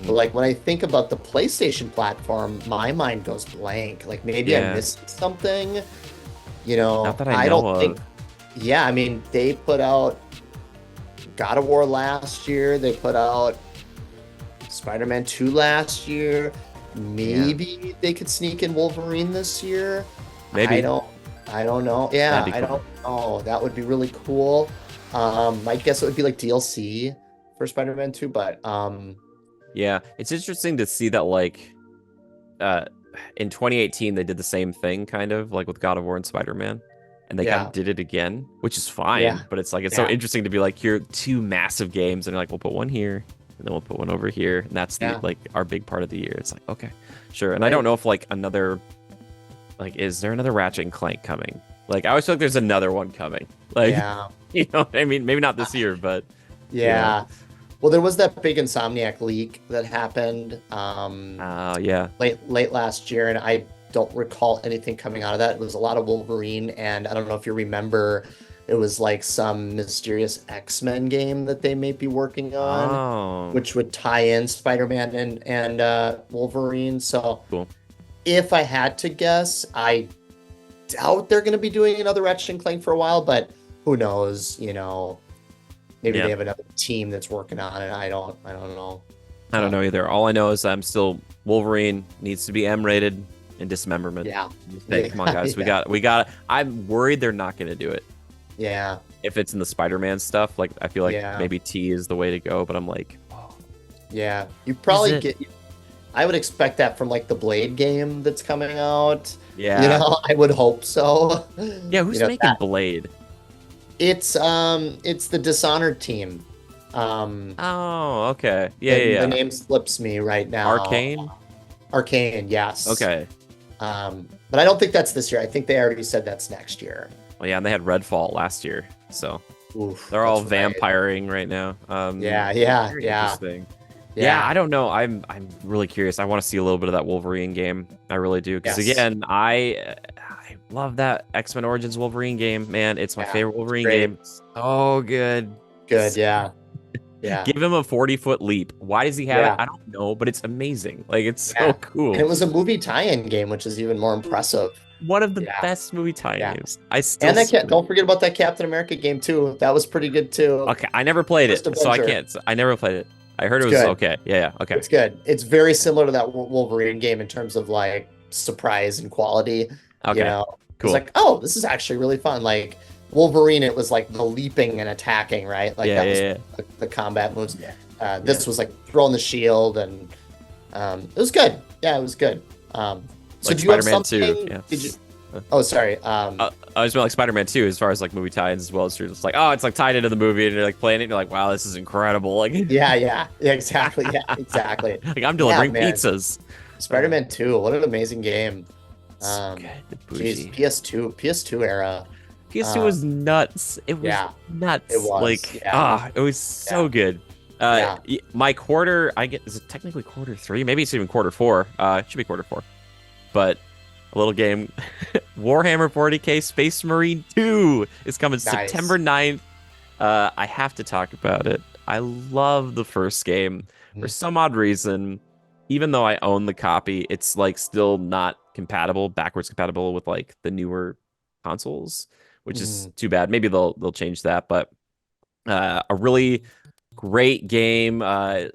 But like when I think about the PlayStation platform, my mind goes blank. Like maybe I missed something. Not that I don't think. Yeah, I mean, they put out God of War last year. They put out Spider-Man 2 last year. Maybe they could sneak in Wolverine this year. Maybe. I don't know. Yeah, I don't know. That would be really cool. I guess it would be like DLC for Spider-Man 2, but yeah, it's interesting to see that like in 2018 they did the same thing kind of like with God of War and Spider-Man, and they kind of did it again, which is fine, but it's like so interesting to be like, here are 2 massive games, and like we'll put one here and then we'll put one over here, and that's like our big part of the year. It's like, okay, sure. And I don't know if like another, like, is there another Ratchet and Clank coming? Like I always feel like there's another one coming, like you know what I mean, maybe not this year, but well, there was that big Insomniac leak that happened late last year, and I don't recall anything coming out of that. It was a lot of Wolverine, and I don't know if you remember, it was like some mysterious X-Men game that they may be working on, which would tie in Spider-Man and Wolverine. So if I had to guess, I doubt they're going to be doing another Ratchet and Clank for a while, but who knows, Maybe they have another team that's working on it. I don't know. I don't know either. All I know is I'm still Wolverine needs to be M-rated and dismemberment. Yeah. Come on, guys. We got. I'm worried they're not going to do it. Yeah. If it's in the Spider-Man stuff, like I feel like maybe T is the way to go, but I'm like, yeah, you probably get. I would expect that from like the Blade game that's coming out. Yeah. I would hope so. Yeah. Who's making Blade? It's the Dishonored team. Oh, okay. Yeah. The name slips me right now. Arcane, yes. Okay. But I don't think that's this year. I think they already said that's next year. Well, yeah, and they had Redfall last year, so they're all vampiring right now. Yeah. Interesting. Yeah, I don't know. I'm really curious. I want to see a little bit of that Wolverine game. I really do, because again, I love that X-Men Origins Wolverine game, man. It's my favorite Wolverine game. Oh, good. Yeah. Give him a 40-foot leap. Why does he have it? I don't know, but it's amazing. Like, it's so cool. And it was a movie tie-in game, which is even more impressive. One of the best movie tie-in games. Don't forget about that Captain America game too. That was pretty good too. Okay, I never played it, so I can't. I never played it. I heard it was okay. Yeah. Okay. It's good. It's very similar to that Wolverine game in terms of like surprise and quality. Okay. Cool. It's like, this is actually really fun. Like Wolverine, it was like the leaping and attacking, right? Like that was the combat moves. This was like throwing the shield, and it was good. Yeah, it was good. So like do you Spider-Man have something? 2. Yeah. Did you? Oh, sorry. I was like Spider-Man 2 as far as like movie tie-ins as well. It's just like, it's like tied into the movie, and you're like playing it, and you're like, wow, this is incrable. Like, yeah, exactly. Yeah, exactly. Like I'm delivering pizzas. Spider-Man 2, what an amazing game. Geez, PS2 era. PS2 was nuts. It was nuts. It was. Like, it was so good. My quarter, is it technically quarter 3? Maybe it's even quarter 4. It should be quarter 4. But a little game, Warhammer 40k Space Marine 2 is coming September 9th. I have to talk about it. I love the first game. For some odd reason, even though I own the copy, it's like still not backwards compatible with like the newer consoles, which is Mm, too bad. Maybe they'll change that, but a really great game,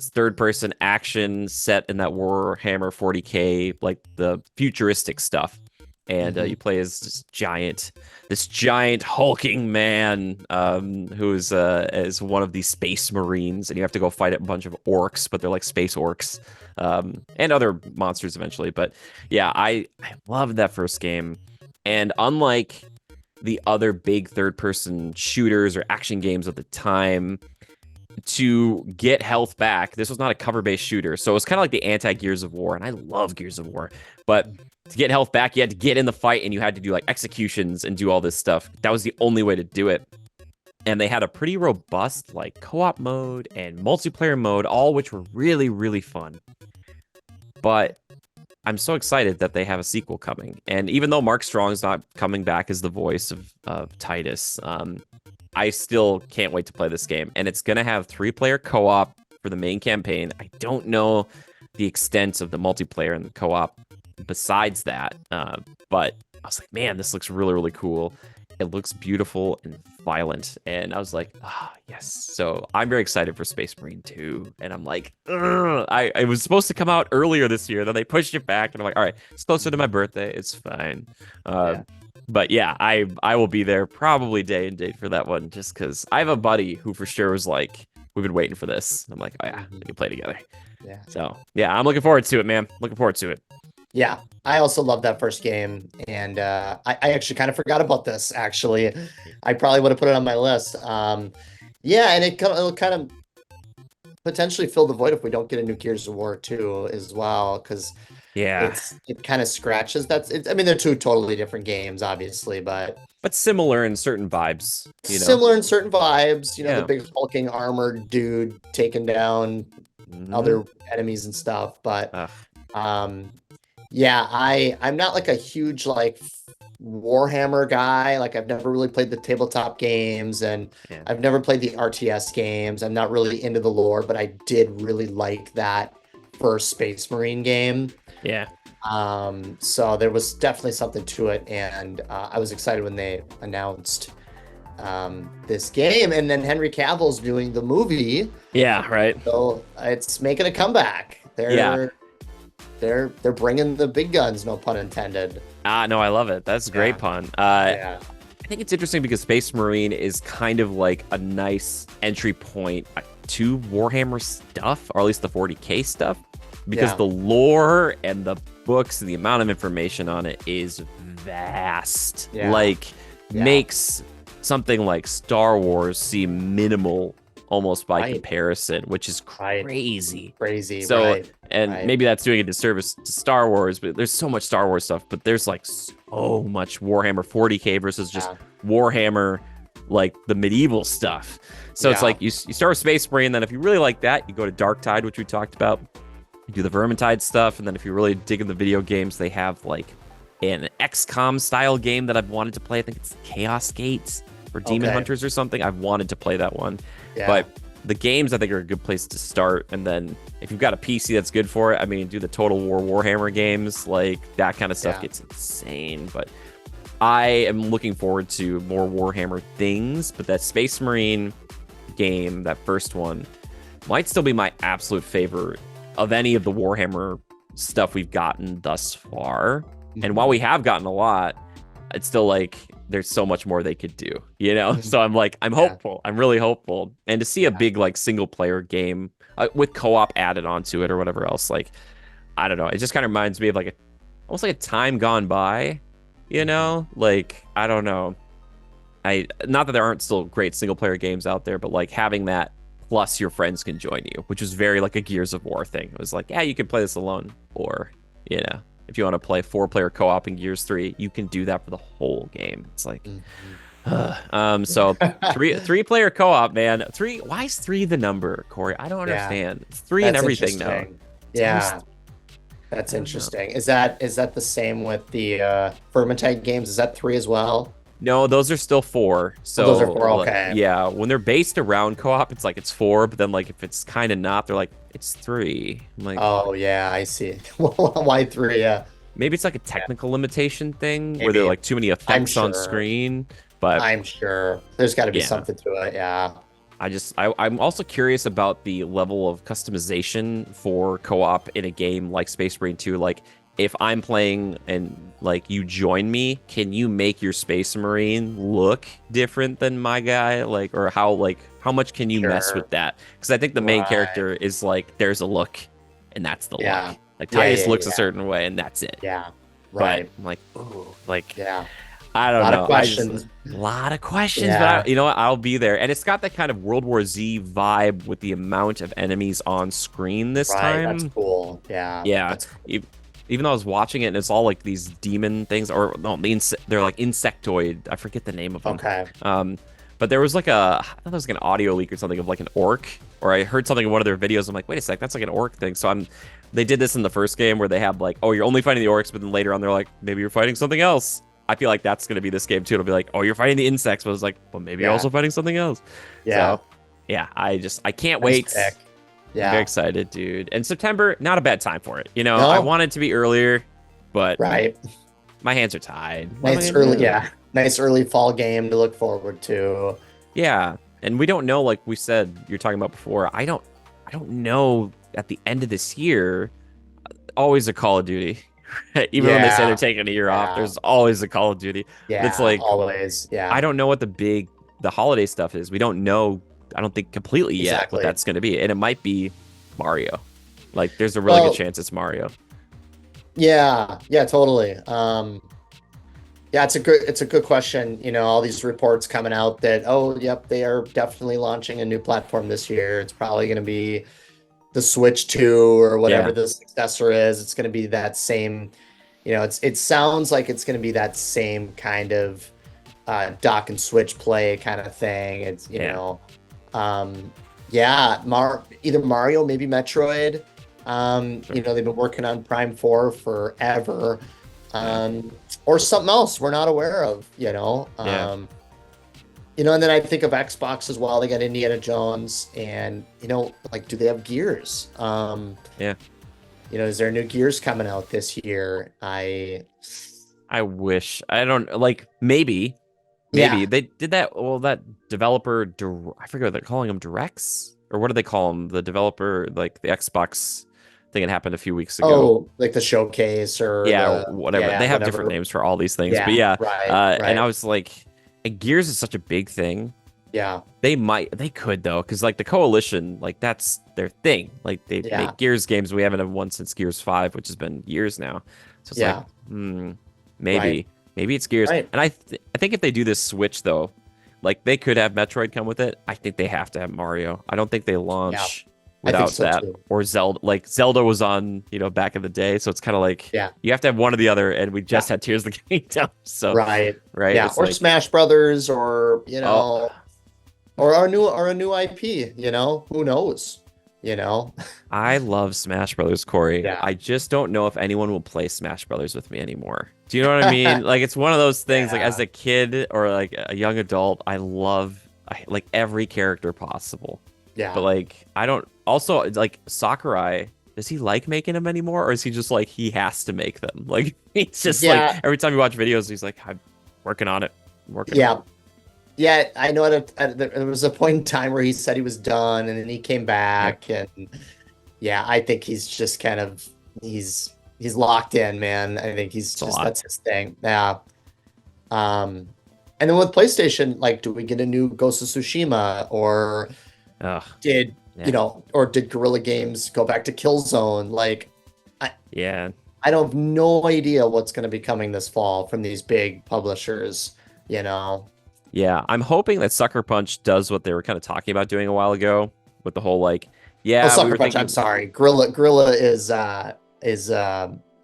third person action set in that Warhammer 40K, like the futuristic stuff. And hmm you play as this giant hulking man, who's is one of these space marines, and you have to go fight a bunch of orcs, but they're like space orcs, and other monsters eventually. But yeah, I loved that first game, and unlike the other big third person shooters or action games at the time, to get health back, this was not a cover based shooter. So it was kind of like the anti Gears of War. And I love Gears of War. But to get health back, you had to get in the fight and you had to do like executions and do all this stuff. That was the only way to do it. And they had a pretty robust like co op mode and multiplayer mode, all which were really, really fun. But I'm so excited that they have a sequel coming. And even though Mark Strong's not coming back as the voice of Titus, I still can't wait to play this game. And it's going to have 3-player co-op for the main campaign. I don't know the extent of the multiplayer and the co-op besides that. But I was like, man, this looks really, really cool. It looks beautiful and violent. And I was like, yes. So I'm very excited for Space Marine 2. And I'm like, I was supposed to come out earlier this year. Then they pushed it back. And I'm like, all right, it's closer to my birthday. It's fine. yeah. But yeah, I will be there probably day and date for that one, just because I have a buddy who for sure was like, we've been waiting for this. I'm like, oh yeah, we can play together. Yeah. So yeah, I'm looking forward to it, man. Looking forward to it. Yeah, I also love that first game, and I actually kind of forgot about this. Actually, I probably would have put it on my list. Yeah, and it'll kind of potentially fill the void if we don't get a new Gears of War 2 as well, because Yeah, it kind of scratches I mean, they're two totally different games, obviously, but but similar in certain vibes, you know. similar in certain vibes. You know, Yeah. the big hulking armored dude taking down Mhm. other enemies and stuff. But Ugh. um, yeah, I'm not like a huge like Warhammer guy. Like I've never really played the tabletop games, and Yeah. I've never played the RTS games. I'm not really into the lore, but I did really like that first Space Marine game. Yeah. So there was definitely something to it, and I was excited when they announced this game, and then Henry Cavill's doing the movie, Yeah, right. so it's making a comeback. Yeah. They're bringing the big guns, no pun intended. No, I love it. That's a great Yeah. pun. Yeah, I think it's interesting because Space Marine is kind of like a nice entry point to Warhammer stuff, or at least the 40K stuff, because Yeah. the lore and the books and the amount of information on it is vast. Yeah. Like, Yeah. makes something like Star Wars seem minimal almost by Right. comparison, which is Right. crazy. crazy. So, right. and right. maybe that's doing a disservice to Star Wars, but there's so much Star Wars stuff, but there's like so much Warhammer 40K versus just Warhammer, like the medieval stuff. So it's Yeah. like you start with Space Marine, then if you really like that, you go to Dark Tide, which we talked about. You do the Vermintide stuff, and then if you really dig in the video games, they have like an XCOM style game that I've wanted to play. I think it's Chaos Gates or Demon Okay. Hunters or something. I've wanted to play that one. Yeah. But the games I think are a good place to start. And then if you've got a PC that's good for it, I mean, do the Total War Warhammer games, like that kind of stuff Yeah. gets insane. But I am looking forward to more Warhammer things. But that Space Marine game, that first one, might still be my absolute favorite of any of the Warhammer stuff we've gotten thus far. And while we have gotten a lot, it's still like there's so much more they could do, you know? So I'm like, I'm hopeful. I'm really hopeful. And to see a big like single player game with co-op added onto it or whatever else, like, I don't know. It just kind of reminds me of like almost like a time gone by, you know? Like, I don't know. Not that there aren't still great single player games out there, but like having that plus your friends can join you, which was very like a Gears of War thing. It was like, yeah, you can play this alone, or, you know, if you want to play 4-player co-op in Gears 3, you can do that for the whole game. It's like, so 3-player co-op, man. Why is 3 the number, Corey? I don't understand. It's 3 and That's everything now. interesting. Yeah, that's interesting. Is that the same with the Vermintide games? Is that 3 as well? No, those are still 4. Oh, those are So, 4. like, Okay. yeah, when they're based around co-op, it's like it's 4. But then, like, if it's kind of not, they're like it's 3. I'm like, Oh yeah, I see. Why 3? Yeah, maybe it's like a yeah, technical limitation thing where there are maybe. like too many I'm effects on sure. screen. But I'm sure. There's got to be yeah, something to it. Yeah. I'm also curious about the level of customization for co-op in a game like Space Marine 2. Like, if I'm playing and like you join me, can you make your Space Marine look different than my guy? Or how much can you mess Sure. with that? Because I think the main Right. character is like there's a look, and that's the look. Yeah. Like Yeah. Titus Yeah. looks a Yeah. certain way, and that's it. Yeah. But Right. I'm like, ooh, like Yeah. I A don't lot of know. I just a questions. lot of questions, but Yeah. you know what? I'll be there. And it's got that kind of World War Z vibe with the amount of enemies on screen this Right. That's time. cool. Yeah. Yeah. That's cool. E- Even though I was watching it and it's all like these demon things, or no, they're like insectoid. I forget the name of them. Okay. Um, but there was like I thought there was like an audio leak or something of like an orc, or I heard something in one of their videos. I'm like, wait a sec, that's like an orc thing. They did this in the first game where they had like, oh, you're only fighting the orcs, but then later on they're like, maybe you're fighting something else. I feel like that's gonna be this game too. It'll be like, oh, you're fighting the insects, but it's like, well, maybe you're Yeah. also fighting something else. Yeah. So, yeah, I can't Nice wait. pick. I'm very Yeah. excited, dude. And September, not a bad time for it. I No. wanted to be earlier, but Right. my hands are tied. What am I Nice gonna early. do? Yeah. Nice early fall game to look forward to. Yeah, and we don't know, like we said, you're talking about before. I don't know at the end of this year. Always a Call of Duty. Even when they say they're Yeah. taking a year off, Yeah. there's always a Call of Duty. But it's Yeah. like Always. I Yeah. don't know what the holiday stuff is. We don't know. I don't think completely yet what Exactly. that's going to be, and it might be Mario. Like, there's a really good Well, chance it's Mario. yeah. Yeah. Totally. Yeah, it's a good question. All these reports coming out that, oh, yep, they are definitely launching a new platform this year. It's probably going to be the Switch 2 or whatever Yeah, the successor is. It's going to be that same, it sounds like it's going to be that same kind of dock and switch play kind of thing. It's, yeah, um, yeah, either Mario, maybe Metroid. sure. They've been working on Prime 4 forever. Yeah, Or something else we're not aware of, yeah, and then I think of Xbox as well. They got Indiana Jones, and like, do they have Gears? yeah. Is there new Gears coming out this year? I wish. I don't like. Maybe Yeah. they did that. Well, that developer. I forget what they're calling them. Directs, or what do they call them? The developer, like the Xbox thing that happened a few weeks ago. Oh, like the showcase or Yeah, or whatever. yeah, They have different whatever. names for all these things, but Yeah, yeah. right, And I right. was like, Gears is such a big thing. Yeah, They could though, because like the Coalition, like that's their thing. Like they yeah, make Gears games. We haven't had one since Gears 5, which has been years now. So it's like, yeah, right, maybe it's Gears. right. And I think if they do this Switch though, like they could have Metroid come with it. I think they have to have Mario. I don't think they Yeah, launch I think without so that, too. or Zelda. Like Zelda was on, back in the day, so it's kind of like Yeah, you have to have one or the other. And we yeah, just had Tears of the Kingdom, so right. right, Yeah, it's or like, Smash Brothers, or oh, or a new IP. Who knows? You know. I love Smash Brothers, Corey. Yeah. I just don't know if anyone will play Smash Brothers with me anymore. Do you know what I mean? Like, it's one of those things, like as Yeah. a kid or like a young adult, I like every character possible. But Yeah. like I don't also like Sakurai, does he like making them anymore? Or is he just like he has to make them? Like he's just like Yeah. every time you watch videos, he's like, I'm working on it. I'm working on Yeah. it. Yeah. I know there was a point in time where he said he was done, and then he came Yeah. back, and yeah, I think he's just kind of he's locked in, man. I think he's It's a just lot. that's his thing. Yeah. And then with PlayStation, like, do we get a new Ghost of Tsushima, or Ugh. did Yeah. or did Guerrilla Games go back to Killzone? Like, Yeah. I don't have no idea what's going to be coming this fall from these big publishers. You know, Yeah, I'm hoping that Sucker Punch does what they were kind of talking about doing a while ago with the whole like, oh, yeah, we Sucker were Punch. thinking, I'm sorry, Gorilla is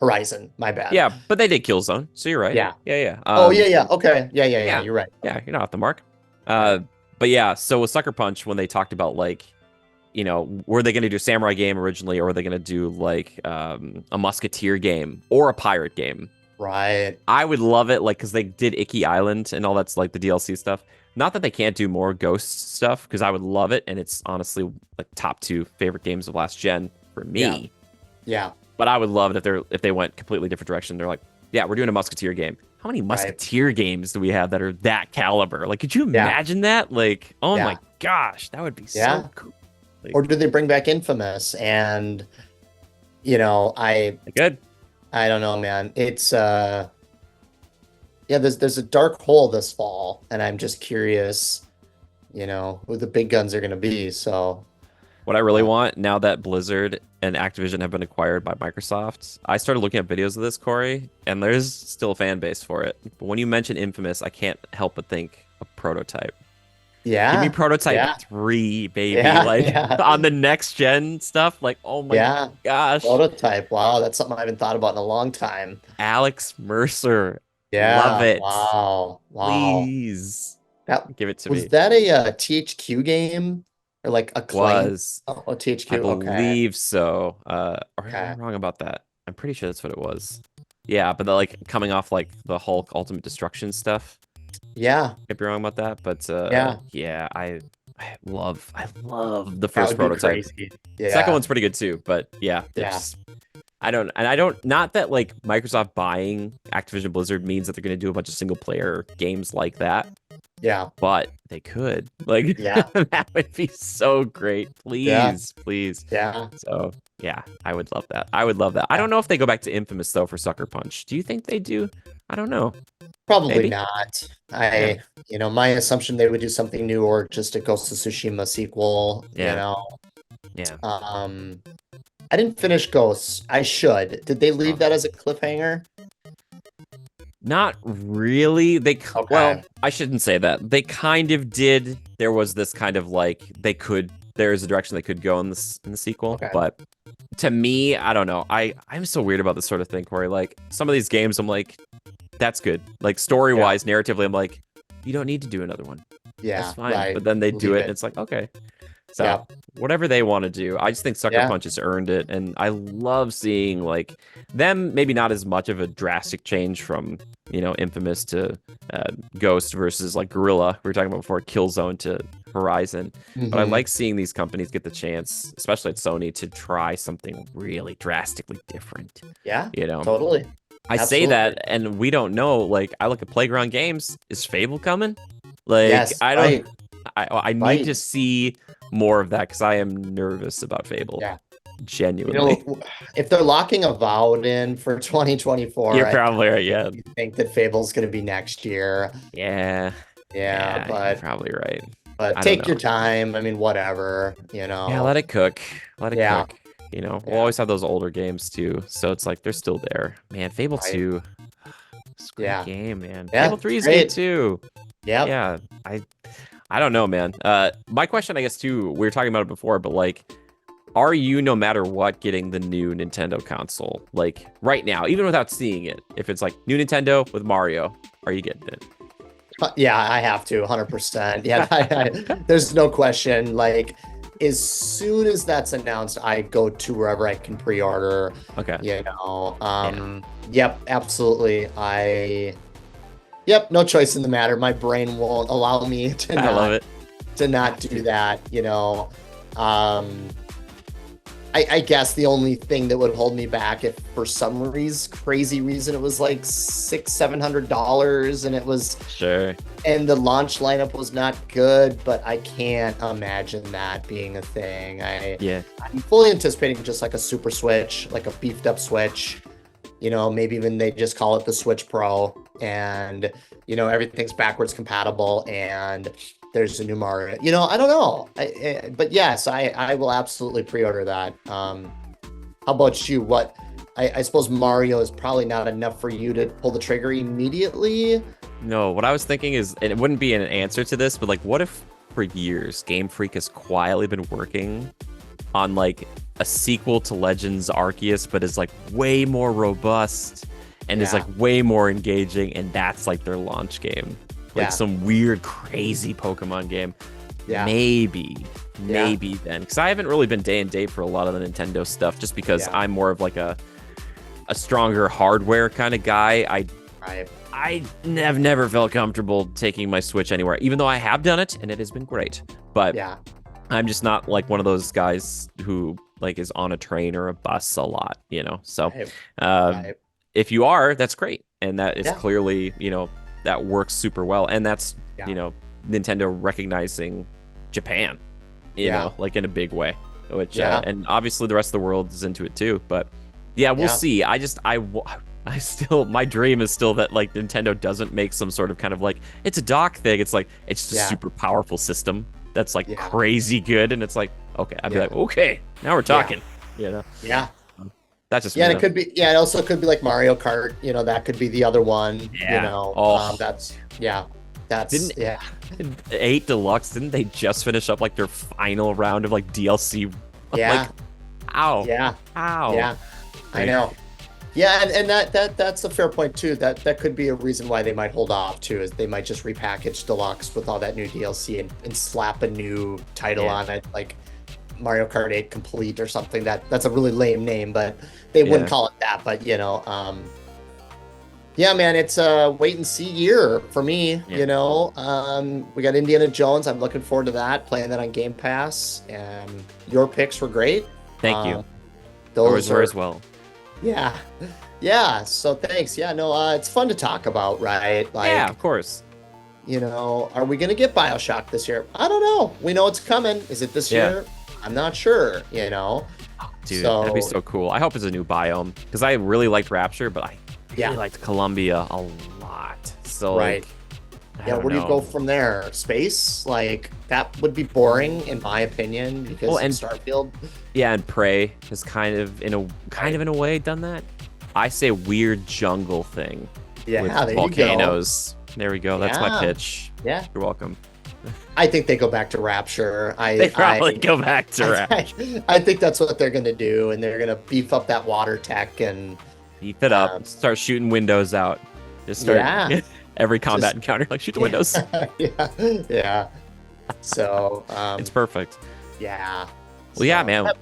Horizon. My bad. yeah, but they did Killzone, so you're right. Yeah. Yeah, yeah. Oh yeah, yeah. Okay. Yeah, yeah, yeah. Yeah, You're right. yeah, you're not off the mark. Right. But yeah, so with Sucker Punch, when they talked about like, were they going to do a samurai game originally, or were they going to do like a musketeer game or a pirate game? Right. I would love it, like, because they did Icky Island and all that's like the DLC stuff. Not that they can't do more Ghost stuff, because I would love it, and it's honestly like top 2 favorite games of last gen for Yeah. me. Yeah. But I would love it if they went completely different direction. They're like, yeah, we're doing a Musketeer game. How many Right. Musketeer games do we have that are that caliber? Like, could you Yeah. imagine that? Like, oh Yeah. my gosh, that would be Yeah. so cool. Or do they bring back Infamous? And you know, Good. I don't know, man. It's yeah, there's a dark hole this fall, and I'm just curious, you know, who the big guns are going to be. So, What I really want now that Blizzard and Activision have been acquired by Microsoft, I started looking at videos of this, Corey, and there's still a fan base for it. But when you mention Infamous, I can't help but think of Prototype. yeah, Give me Prototype yeah, 3, baby. yeah, Like yeah, on the next gen stuff. Like, oh my yeah. gosh. Prototype. Wow, that's something I haven't thought about in a long time. Alex Mercer. Love Yeah. it. Wow. Wow. Please That give it to was me. that a THQ game or like a claim? Was. Oh, THQ. I Okay. believe so. Or am I Okay. wrong about that? I'm pretty sure that's what it was. Yeah, but the, like coming off like the Hulk Ultimate Destruction stuff. Yeah. Could be wrong about that, but Yeah. yeah, I love the That first would be Prototype. crazy. Second Yeah. one's pretty good too, but yeah, Yeah. there's I don't not that like Microsoft buying Activision Blizzard means that they're going to do a bunch of single player games like that, Yeah. but they could. Like Yeah. that would be so great. Yeah. Please. Yeah. So, yeah, I would love that. I would love that. I don't know if they go back to Infamous though for Sucker Punch. Do you think they do? I don't know. Probably Maybe. not. Yeah. You know, my assumption they would do something new or just a Ghost of Tsushima sequel, you Yeah. know. Yeah. I didn't finish Ghosts. I should. Did they leave Oh. that as a cliffhanger? Not really. Okay. Well, I shouldn't say that. They kind of did. There was this kind of like there's a direction they could go in the sequel, Okay. but to me, I don't know. I'm so weird about this sort of thing, Corey. Like some of these games, I'm like, that's good. Like story-wise, narratively, I'm like, you don't need to do another one. Yeah. That's fine. Right. But then they do Leave it, and it's like, okay. So Yeah. whatever they want to do, I just think Sucker Yeah. Punch has earned it, and I love seeing like them. Maybe not as much of a drastic change from Infamous to Ghost versus like Guerrilla. We were talking about before, Killzone to Horizon. But I Mhm. like seeing these companies get the chance, especially at Sony, to try something really drastically different. Yeah. You know, Totally. I say Absolutely. that, and we don't know. Like, I look at Playground Games. Is Fable coming? Like, Yes. I don't. Right. I need Right. to see more of that because I am nervous about Fable. Yeah. You Genuinely. know, if they're locking Avowed in for 2024, You're I probably right. Yeah. think that Fable's going to be next year. Yeah. Yeah, You're but probably right. I don't take your know. time. I mean, whatever, Yeah, let it cook. Let it Yeah. cook. We'll Yeah. always have those older games too, so it's like they're still there. Man, Fable Right. 2. It's a great Yeah. game, man. Yeah, Fable 3 is great. good too. Yep. Yeah. I don't know, man. My question, I guess, too, we were talking about it before, but like, are you, no matter what, getting the new Nintendo console? Like, right now, even without seeing it, if it's like new Nintendo with Mario, are you getting it? Yeah, I have to, 100%. Yeah, there's no question. Like, as soon as that's announced, I go to wherever I can pre-order. Okay. Yep, absolutely. Yep, no choice in the matter. My brain won't allow me to I love it. not do that. I guess the only thing that would hold me back, if for some crazy reason it was like $700 and it was Sure. and the launch lineup was not good, but I can't imagine that being a thing. Yeah. I'm fully anticipating just like a super Switch, like a beefed up Switch. Maybe even they just call it the Switch Pro, and everything's backwards compatible, and there's a new Mario. I don't know. But yes, I will absolutely pre-order that. How about you? What? I suppose Mario is probably not enough for you to pull the trigger immediately. No, what I was thinking is, and it wouldn't be an answer to this, but like, what if for years Game Freak has quietly been working on like a sequel to Legends Arceus, but is like way more robust and is Yeah. like way more engaging, and that's like their launch game. Like Yeah. some weird, crazy Pokemon game. Yeah. Maybe then. Because I haven't really been day and date for a lot of the Nintendo stuff, just because Yeah. I'm more of like a a stronger hardware kind of guy. Right. I have never felt comfortable taking my Switch anywhere, even though I have done it and it has been great. But Yeah. I'm just not like one of those guys who like is on a train or a bus a lot, you know. So Right. Right. if you are, that's great, and that is Yeah. clearly, you know, that works super well, and that's Yeah. you know, Nintendo recognizing Japan, you Yeah. know, like in a big way, which Yeah. and obviously the rest of the world is into it too. But yeah, we'll Yeah. see. I still, my dream is still that like Nintendo doesn't make some sort of kind of like it's a dock thing. It's like it's just a Yeah. super powerful system that's like Yeah. crazy good, and it's like okay, I'd be Yeah. like okay, now we're talking, you know. Yeah. That's just Yeah, me, and it could be. Yeah, it also could be like Mario Kart. You know, that could be the other one. Yeah. You know, Oh. that's yeah. That's Didn't- yeah. 8 Deluxe, didn't they just finish up like their final round of like DLC? Yeah. Like, ow. Yeah. Ow. Yeah. I Like, know. Yeah, and that's a fair point too. That could be a reason why they might hold off too, is they might just repackage Deluxe with all that new DLC and slap a new title Yeah. on it, like Mario Kart 8 Complete or something. That's a really lame name, but they wouldn't Yeah. call it that. But you know, yeah, man, it's a wait and see year for me. Yeah. You know, we got Indiana Jones. I'm looking forward to that. Playing that on Game Pass. Your picks were great. Thank you. Those Yours were are as well. yeah. Yeah. So thanks. Yeah. No. It's fun to talk about, right? Like, Yeah, of course. you know, are we gonna get BioShock this year? I don't know. We know it's coming. Is it this Yeah. year? I'm not sure. You know. Dude, that'd be so cool. I hope it's a new biome because I really liked Rapture, but I Yeah. really liked Columbia a lot. So Right. like, I Yeah. don't Where do you know. go from there? Space? Like that would be boring in my opinion because Well, and- Starfield. Yeah, and Prey has kind of in a way done that. I say weird jungle thing Yeah. with There volcanoes. There we go. That's my Yeah. pitch. you go. Yeah. You're welcome. I think they go back to Rapture. They probably go back to Rapture. I think that's what they're gonna do, and they're gonna beef up that water tech and Beef it up. Um, Start shooting windows out. Just start Yeah. every combat encounter. Like shoot the windows. yeah, yeah. So, It's perfect. yeah. Well, yeah, So, man.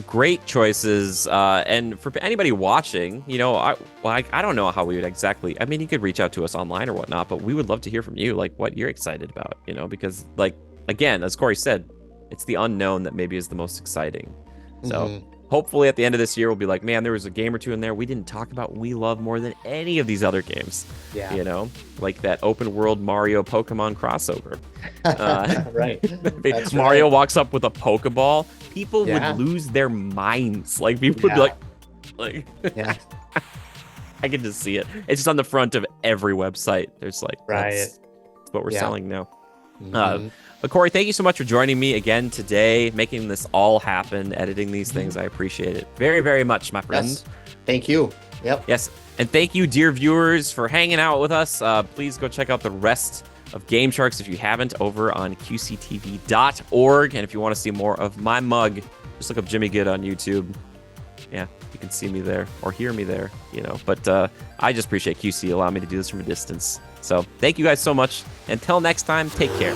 Great choices. And for anybody watching, you know, I don't know how we would exactly. I mean, you could reach out to us online or whatnot, but we would love to hear from you, like what you're excited about, you know, because like again, as Cory said, it's the unknown that maybe is the most exciting. So mhm. hopefully at the end of this year, we'll be like, man, there was a game or two in there we didn't talk about. We love more than any of these other games. Yeah. You know, like that open world Mario Pokemon crossover. Right. That's Mario right. walks up with a Pokeball. People Yeah. would lose their minds. Like people would be like, Yeah. I can just see it. It's just on the front of every website. There's like, Right. that's what we're Yeah. selling now. Mhm. But Cory, thank you so much for joining me again today, making this all happen, editing these things. I appreciate it very, very much, my friend. Yes. Thank you. Yep. Yes. And thank you, dear viewers, for hanging out with us. Please go check out the rest of Game Sharks if you haven't over on QCTV.org. And if you want to see more of my mug, just look up Jimmy Good on YouTube. Yeah, you can see me there or hear me there, you know. But I just appreciate QC allowing me to do this from a distance. So thank you guys so much. Until next time, take care.